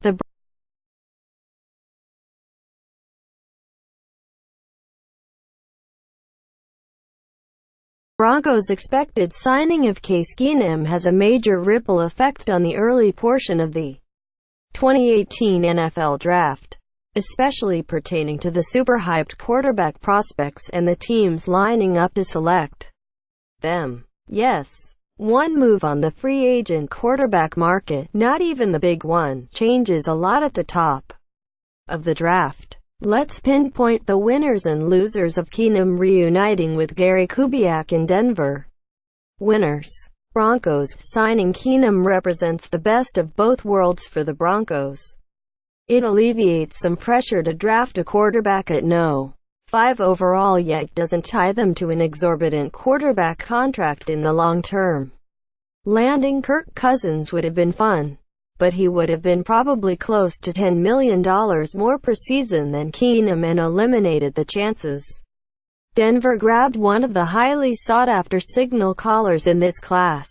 The Broncos' expected signing of Case Keenum has a major ripple effect on the early portion of the 2018 NFL Draft, especially pertaining to the super-hyped quarterback prospects and the teams lining up to select them. Yes, one move on the free agent quarterback market, not even the big one, changes a lot at the top of the draft. Let's pinpoint the winners and losers of Keenum reuniting with Gary Kubiak in Denver. Winners. Broncos. Signing Keenum represents the best of both worlds for the Broncos. It alleviates some pressure to draft a quarterback at No. 5 overall, yet doesn't tie them to an exorbitant quarterback contract in the long term. Landing Kirk Cousins would have been fun, but he would have been probably close to $10 million more per season than Keenum and eliminated the chances. Denver grabbed one of the highly sought-after signal callers in this class.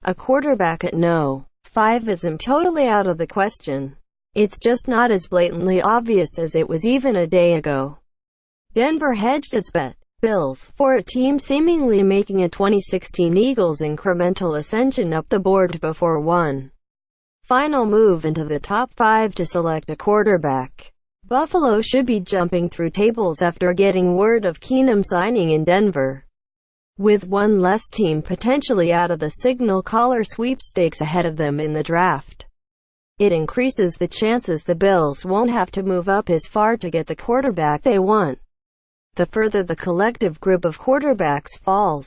A quarterback at No. 5 isn't totally out of the question. It's just not as blatantly obvious as it was even a day ago. Denver hedged its bet, Bills, for a team seemingly making a 2016 Eagles incremental ascension up the board before one final move into the top 5 to select a quarterback. Buffalo should be jumping through tables after getting word of Keenum signing in Denver. With one less team potentially out of the signal caller sweepstakes ahead of them in the draft, it increases the chances the Bills won't have to move up as far to get the quarterback they want. The further the collective group of quarterbacks falls,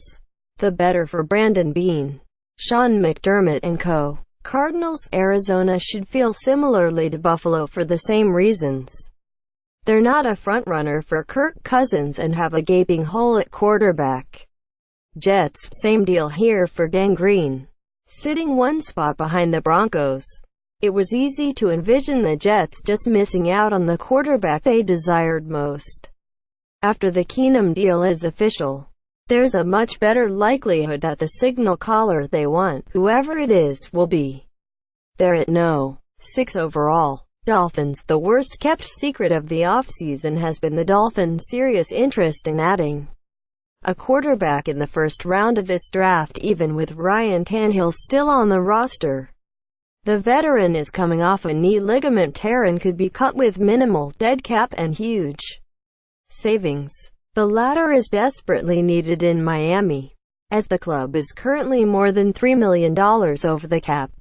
the better for Brandon Beane, Sean McDermott and co. Cardinals. Arizona should feel similarly to Buffalo for the same reasons. They're not a frontrunner for Kirk Cousins and have a gaping hole at quarterback. Jets. Same deal here for Gang Green, sitting one spot behind the Broncos. It was easy to envision the Jets just missing out on the quarterback they desired most. After the Keenum deal is official, there's a much better likelihood that the signal caller they want, whoever it is, will be there at No. 6 overall. Dolphins. The worst-kept secret of the offseason has been the Dolphins' serious interest in adding a quarterback in the first round of this draft, even with Ryan Tannehill still on the roster. The veteran is coming off a knee ligament tear and could be cut with minimal dead cap and huge savings. The latter is desperately needed in Miami, as the club is currently more than $3 million over the cap.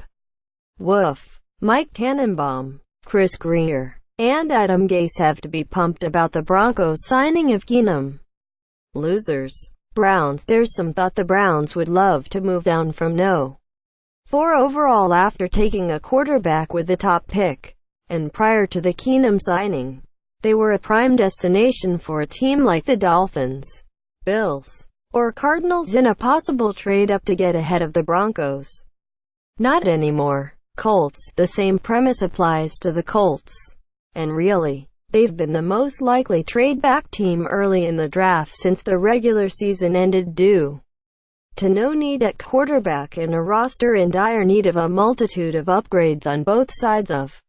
Woof. Mike Tannenbaum, Chris Greer, and Adam Gase have to be pumped about the Broncos signing of Keenum. Losers. Browns. There's some thought the Browns would love to move down from No. 4 overall after taking a quarterback with the top pick, and prior to the Keenum signing, they were a prime destination for a team like the Dolphins, Bills, or Cardinals in a possible trade-up to get ahead of the Broncos. Not anymore. Colts. The same premise applies to the Colts. And really, they've been the most likely trade-back team early in the draft since the regular season ended due to no need at quarterback and a roster in dire need of a multitude of upgrades on both sides of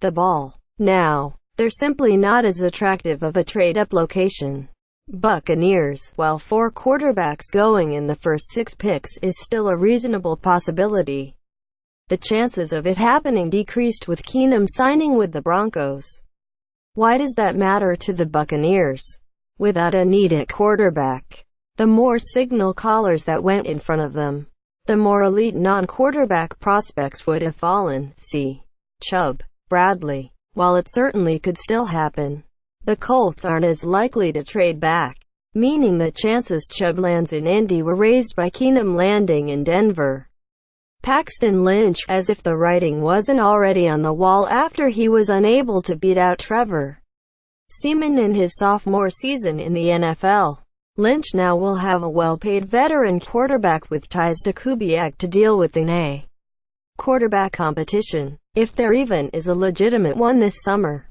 the ball. Now, they're simply not as attractive of a trade-up location. Buccaneers. While 4 quarterbacks going in the first 6 picks is still a reasonable possibility, the chances of it happening decreased with Keenum signing with the Broncos. Why does that matter to the Buccaneers? Without a need at quarterback, the more signal callers that went in front of them, the more elite non-quarterback prospects would have fallen. See Chubb, Bradley. While it certainly could still happen, the Colts aren't as likely to trade back, meaning the chances Chubb lands in Indy were raised by Keenum landing in Denver. Paxton Lynch, as if the writing wasn't already on the wall after he was unable to beat out Trevor Seaman in his sophomore season in the NFL. Lynch now will have a well-paid veteran quarterback with ties to Kubiak to deal with in a quarterback competition, if there even is a legitimate one this summer.